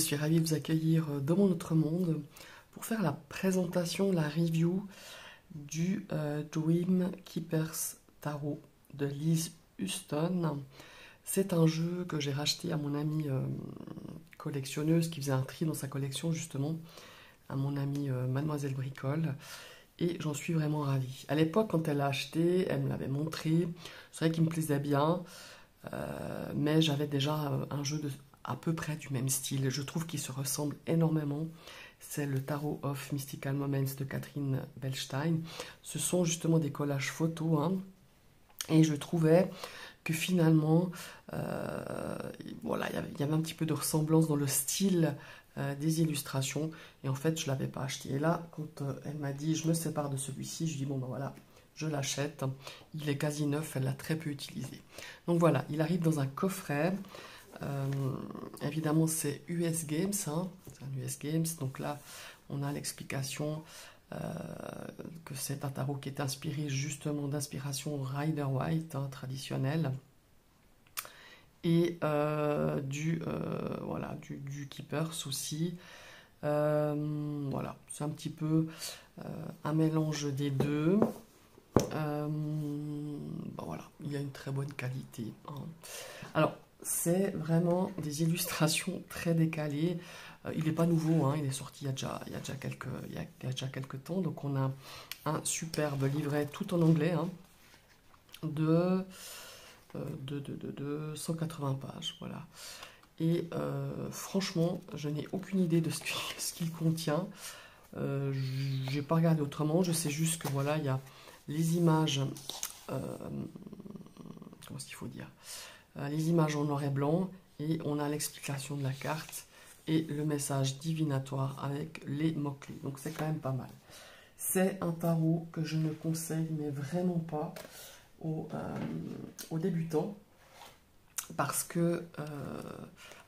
suis ravie de vous accueillir dans mon autre monde pour faire la présentation, la review du Dream Keepers Tarot de Liz Huston. C'est un jeu que j'ai racheté à mon amie collectionneuse qui faisait un tri dans sa collection justement, à mon amie Mademoiselle Bricole, et j'en suis vraiment ravie. À l'époque, quand elle l'a acheté, elle me l'avait montré, c'est vrai qu'il me plaisait bien, mais j'avais déjà un jeu à peu près du même style. Je trouve qu'ils se ressemblent énormément. C'est le Tarot of Mystical Moments de Catherine Bellstein. Ce sont justement des collages photos, hein, et je trouvais que finalement, voilà, il y avait un petit peu de ressemblance dans le style des illustrations, et en fait, je ne l'avais pas acheté. Et là, quand elle m'a dit, je me sépare de celui-ci, je dis, bon ben voilà, je l'achète. Il est quasi neuf, elle l'a très peu utilisé. Donc voilà, il arrive dans un coffret. Évidemment, c'est US Games, hein, c'est un US Games. Donc là, on a l'explication que c'est un tarot qui est inspiré justement d'inspiration Rider-Waite, hein, traditionnelle, et voilà, du Keepers aussi. Voilà, c'est un petit peu un mélange des deux. Bon, voilà, il y a une très bonne qualité, hein. Alors, c'est vraiment des illustrations très décalées. Il n'est pas nouveau, hein, il est sorti il y a déjà quelques temps. Donc on a un superbe livret tout en anglais, hein, de 180 pages. Voilà. Et franchement, je n'ai aucune idée de ce qu'il contient. Je n'ai pas regardé autrement. Je sais juste que voilà, il y a les images. Comment est-ce qu'il faut dire? Les images en noir et blanc, et on a l'explication de la carte et le message divinatoire avec les mots-clés. Donc c'est quand même pas mal. C'est un tarot que je ne conseille mais vraiment pas aux débutants, parce que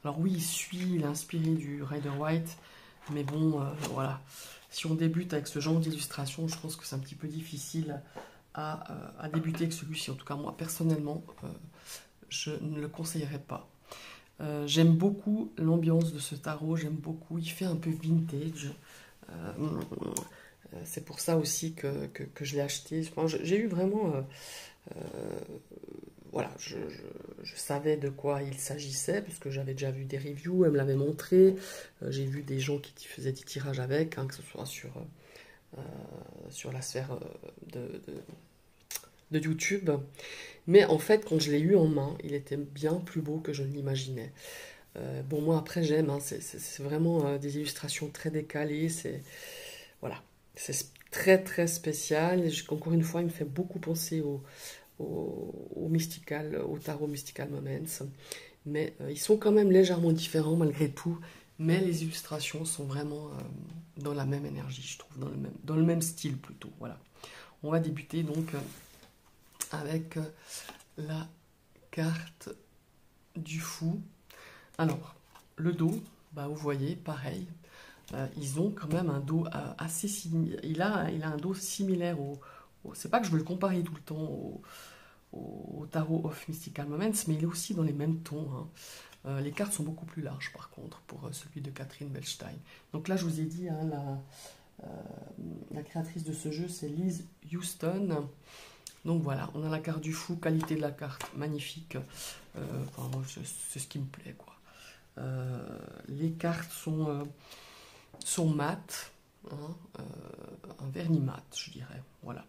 alors oui, il est inspiré du Rider-Waite, mais bon, voilà, si on débute avec ce genre d'illustration, je pense que c'est un petit peu difficile à débuter avec celui-ci. En tout cas, moi personnellement, je ne le conseillerais pas. J'aime beaucoup l'ambiance de ce tarot, j'aime beaucoup, il fait un peu vintage. C'est pour ça aussi que je l'ai acheté. Enfin, j'ai eu vraiment... voilà, je savais de quoi il s'agissait, parce que j'avais déjà vu des reviews, elle me l'avait montré. J'ai vu des gens qui faisaient des tirages avec, hein, que ce soit sur la sphère de YouTube. Mais en fait, quand je l'ai eu en main, il était bien plus beau que je ne l'imaginais. Bon, moi après j'aime, hein, c'est vraiment des illustrations très décalées, voilà, c'est très très spécial. Et encore une fois, il me fait beaucoup penser au Tarot Mystical Moments, mais ils sont quand même légèrement différents malgré tout. Mais les illustrations sont vraiment dans la même énergie, je trouve, dans le même style plutôt. Voilà. On va débuter donc avec la carte du fou. Alors, le dos, bah, vous voyez, pareil, ils ont quand même un dos assez similaire. Il a un dos similaire c'est pas que je veux le comparer tout le temps au Tarot of Mystical Moments, mais il est aussi dans les mêmes tons, hein. Les cartes sont beaucoup plus larges par contre pour celui de Catherine Bellstein. Donc là, je vous ai dit, hein, la créatrice de ce jeu, c'est Liz Huston. Donc voilà, on a la carte du fou, qualité de la carte, magnifique. Enfin, moi, c'est ce qui me plaît, quoi. Les cartes sont mates, hein, un vernis mat, je dirais. Voilà.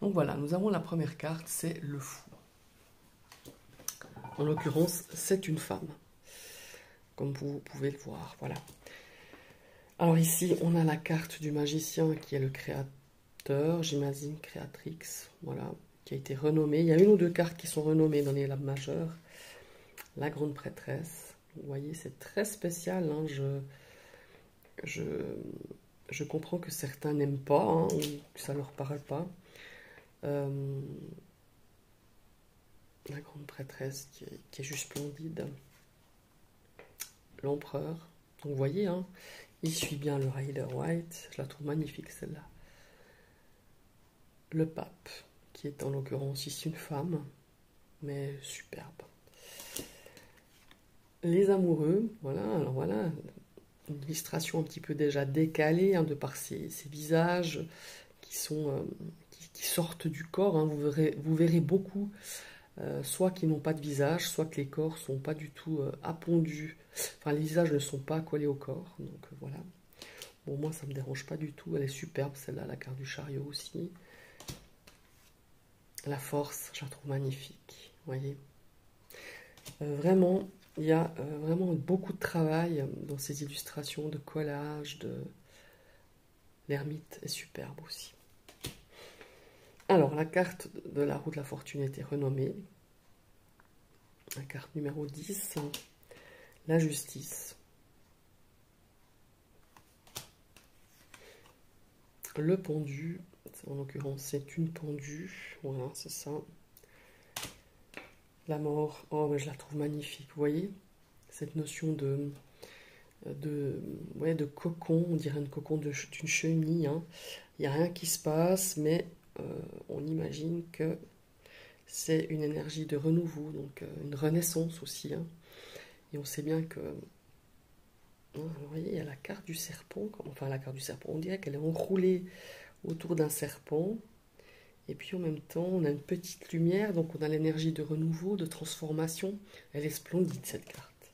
Donc voilà, nous avons la première carte, c'est le fou. En l'occurrence, c'est une femme, comme vous pouvez le voir. Voilà. Alors ici, on a la carte du magicien qui est le créateur, j'imagine créatrix, voilà, qui a été renommée. Il y a une ou deux cartes qui sont renommées dans les labs majeurs. La grande prêtresse, vous voyez, c'est très spécial, hein. Je comprends que certains n'aiment pas, hein, ou que ça ne leur parle pas. La grande prêtresse qui est juste splendide. L'empereur, donc vous voyez, hein, il suit bien le Rider-Waite, je la trouve magnifique celle-là. Le pape, qui est en l'occurrence ici une femme, mais superbe. Les amoureux, voilà, alors voilà, une illustration un petit peu déjà décalée, hein, de par ces visages qui sont, qui sortent du corps, hein. Vous verrez beaucoup, soit qui n'ont pas de visage, soit que les corps sont pas du tout appondus. Enfin, les visages ne sont pas collés au corps. Donc voilà. Bon, moi, ça me dérange pas du tout. Elle est superbe, celle-là, la carte du chariot aussi. La force, je la trouve magnifique. Vous voyez. Vraiment, il y a vraiment beaucoup de travail dans ces illustrations de collage. L'ermite est superbe aussi. Alors, la carte de la roue de la fortune était renommée. La carte numéro 10, la justice. Le pendu, en l'occurrence c'est une pendue, voilà, c'est ça. La mort, oh mais je la trouve magnifique, vous voyez, cette notion ouais, de cocon, on dirait une cocon d'une chenille, hein. Il n'y a rien qui se passe, mais on imagine que c'est une énergie de renouveau, donc une renaissance aussi, hein. Et on sait bien que, hein, vous voyez, il y a la carte du serpent, enfin la carte du serpent, on dirait qu'elle est enroulée autour d'un serpent. Et puis en même temps, on a une petite lumière, donc on a l'énergie de renouveau, de transformation. Elle est splendide, cette carte.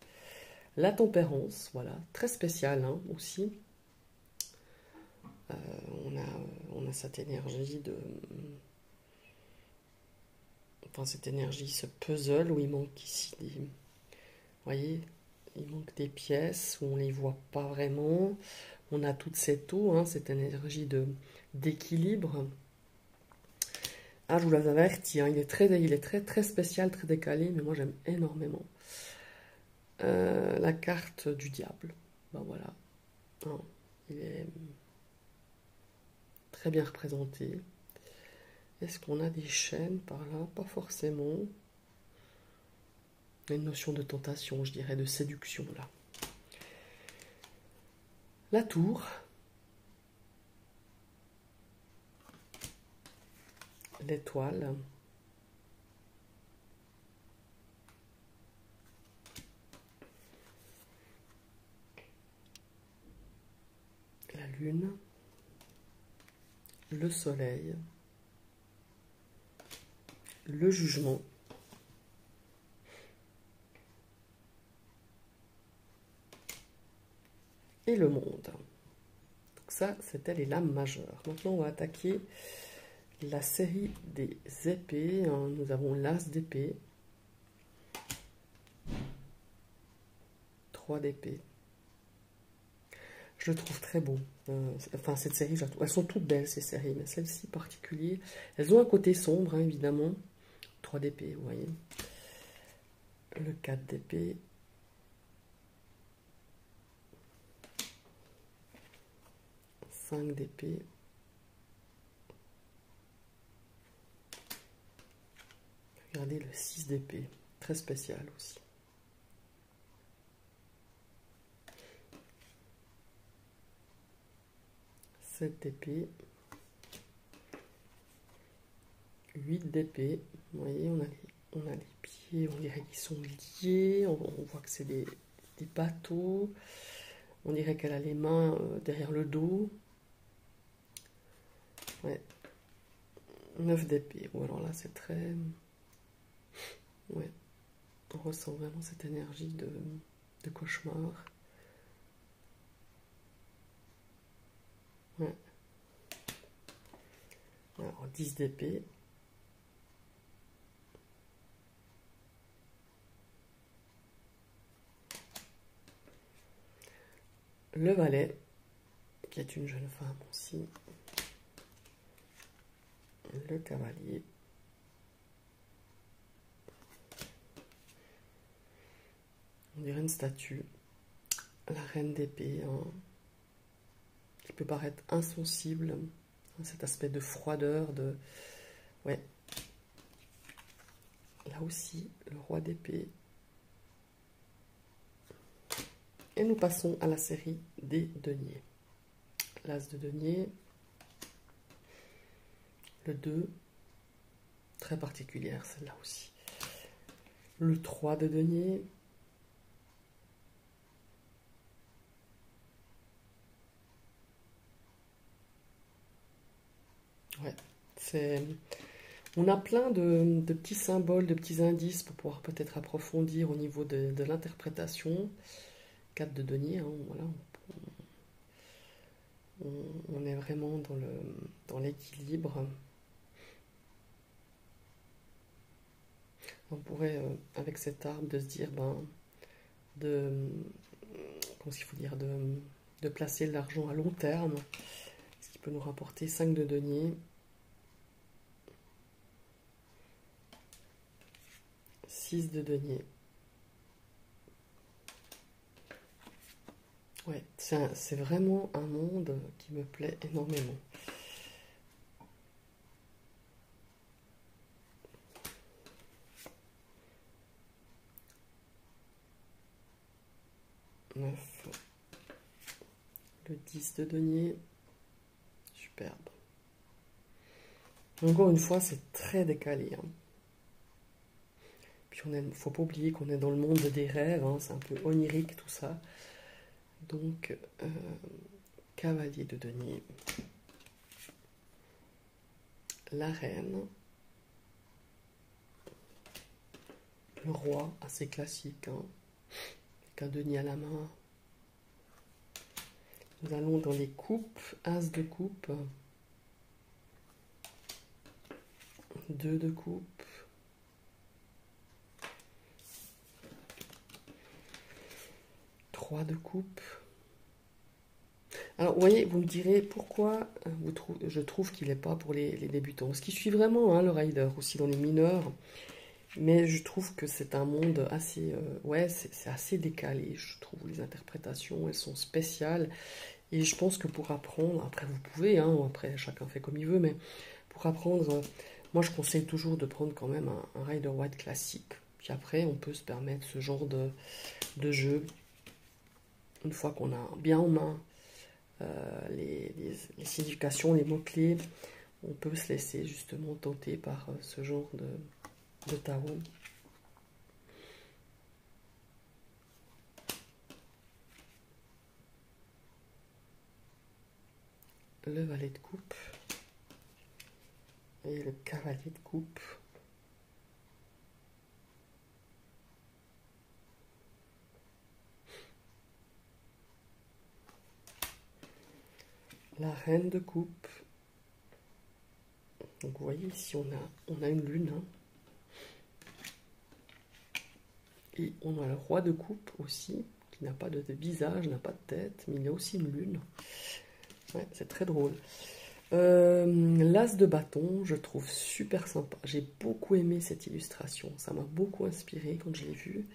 La tempérance, voilà, très spéciale, hein, aussi. On a cette énergie de... Enfin, cette énergie, ce puzzle où il manque ici des... Vous voyez, il manque des pièces où on ne les voit pas vraiment. On a toute cette eau, hein, cette énergie d'équilibre. Ah, je vous l'avais averti, hein, il est très spécial, très décalé, mais moi j'aime énormément. La carte du diable, ben voilà, hein, il est très bien représenté. Est-ce qu'on a des chaînes par là? Pas forcément. Il y a une notion de tentation, je dirais, de séduction là. La tour. L'étoile. La lune. Le soleil. Le jugement. Et le monde. Donc ça, c'était les lames majeures. Maintenant, on va attaquer la série des épées. Nous avons l'as d'épée, 3 d'épée. Je le trouve très beau. Enfin, cette série, elles sont toutes belles, ces séries, mais celle-ci en particulier. Elles ont un côté sombre, hein, évidemment. 3 d'épée, vous voyez. Le 4 d'épée. D'épée. Regardez le 6 d'épée, très spécial aussi. Sept d'épée. 8 d'épée. Vous voyez, on a les pieds, on dirait qu'ils sont liés. On voit que c'est des bateaux. On dirait qu'elle a les mains derrière le dos. Ouais. 9 d'épée. Bon, alors là, c'est très... Ouais. On ressent vraiment cette énergie de cauchemar. Ouais. Alors, 10 d'épée. Le valet, qui est une jeune femme aussi. Le cavalier. On dirait une statue. La reine d'épée, hein, qui peut paraître insensible. Cet aspect de froideur, de... Ouais. Là aussi, le roi d'épée. Et nous passons à la série des deniers. L'as de denier. Le 2. Très particulière, celle-là aussi. Le 3 de denier. On a plein de petits symboles, de petits indices pour pouvoir peut-être approfondir au niveau de l'interprétation. 4 de denier, hein, voilà. On est vraiment dans l'équilibre. On pourrait, avec cet arbre, de se dire, comment il faut dire, de placer l'argent à long terme, ce qui peut nous rapporter 5 de denier, 6 de denier. Ouais, c'est vraiment un monde qui me plaît énormément. Le 10 de denier, superbe. Encore une fois, c'est très décalé. Hein. Puis faut pas oublier qu'on est dans le monde des rêves, hein, c'est un peu onirique tout ça. Donc, cavalier de denier, la reine, le roi, assez classique, hein, avec un denier à la main. Nous allons dans les coupes, as de coupe, 2 de coupe, 3 de coupe. Alors, vous voyez, vous me direz pourquoi je trouve qu'il n'est pas pour les débutants. Ce qui suit vraiment, hein, le rider, aussi dans les mineurs. Mais je trouve que c'est un monde assez... ouais, c'est assez décalé, je trouve. Les interprétations, elles sont spéciales. Et je pense que pour apprendre, après vous pouvez, hein, après chacun fait comme il veut, mais pour apprendre, moi je conseille toujours de prendre quand même un Rider Waite classique. Puis après, on peut se permettre ce genre de jeu. Une fois qu'on a bien en main les significations, les mots-clés, on peut se laisser justement tenter par ce genre de tarot. Le valet de coupe et le cavalier de coupe. La reine de coupe. Donc vous voyez ici on a une lune. Hein. Et on a le roi de coupe aussi, qui n'a pas de visage, n'a pas de tête, mais il y a aussi une lune. Ouais, c'est très drôle. L'as de bâton, je trouve super sympa. J'ai beaucoup aimé cette illustration. Ça m'a beaucoup inspiré quand je l'ai vue.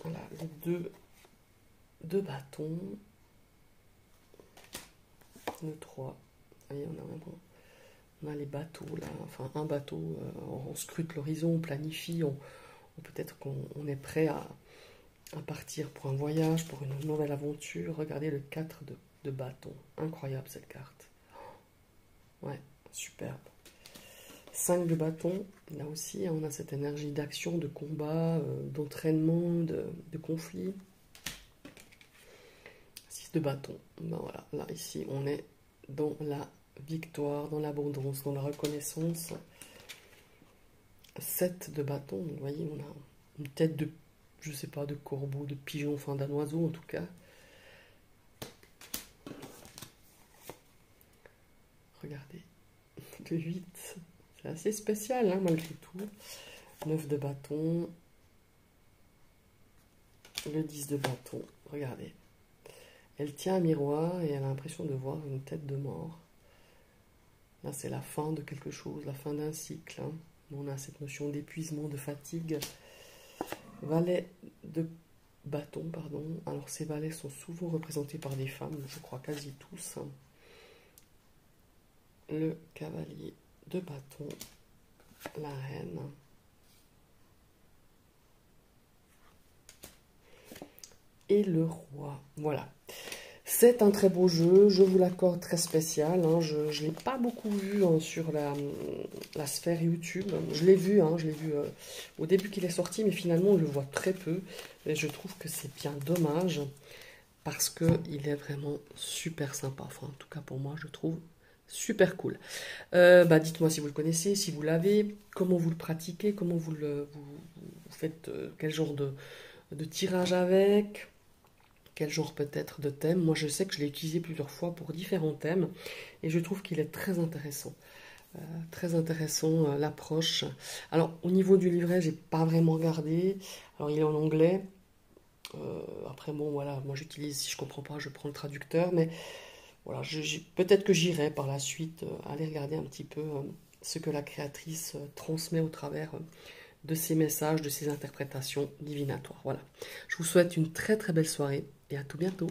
Voilà, les deux bâtons. Le 3. Vous voyez, on a les bateaux là. Enfin, un bateau, on scrute l'horizon, on planifie. Peut-être qu'on est prêt à partir pour un voyage, pour une nouvelle aventure. Regardez le 4 de bâton. Incroyable cette carte. Ouais, superbe. 5 de bâton. Là aussi, on a cette énergie d'action, de combat, d'entraînement, de conflit. 6 de bâton. Ben voilà, là, ici, on est dans la victoire, dans l'abondance, dans la reconnaissance. 7 de bâton. Vous voyez, on a une tête de, je sais pas, de corbeau, de pigeon, enfin d'un oiseau en tout cas. Regardez, le 8, c'est assez spécial hein, malgré tout. 9 de bâton, le 10 de bâton, regardez. Elle tient un miroir et elle a l'impression de voir une tête de mort. Là, c'est la fin de quelque chose, la fin d'un cycle. Hein. On a cette notion d'épuisement, de fatigue. Valet de bâton, pardon. Alors, ces valets sont souvent représentés par des femmes, je crois quasi tous. Hein. Le cavalier de bâton, la reine. Et le roi. Voilà. C'est un très beau jeu, je vous l'accorde, très spécial. Hein. Je ne l'ai pas beaucoup vu hein, sur la sphère YouTube. Je l'ai vu, au début qu'il est sorti, mais finalement on le voit très peu. Et je trouve que c'est bien dommage parce qu'il est vraiment super sympa. Enfin, en tout cas pour moi, je trouve Super cool. Dites-moi si vous le connaissez, si vous l'avez, comment vous le pratiquez, comment vous faites, quel genre de tirage avec, quel genre peut-être de thème. Moi, je sais que je l'ai utilisé plusieurs fois pour différents thèmes et je trouve qu'il est très intéressant. Très intéressant l'approche. Alors, au niveau du livret, j'ai pas vraiment regardé. Alors, il est en anglais. Après, bon, voilà, moi j'utilise, si je comprends pas, je prends le traducteur, mais voilà, peut-être que j'irai par la suite aller regarder un petit peu ce que la créatrice transmet au travers de ses messages, de ses interprétations divinatoires. Voilà. Je vous souhaite une très très belle soirée et à tout bientôt.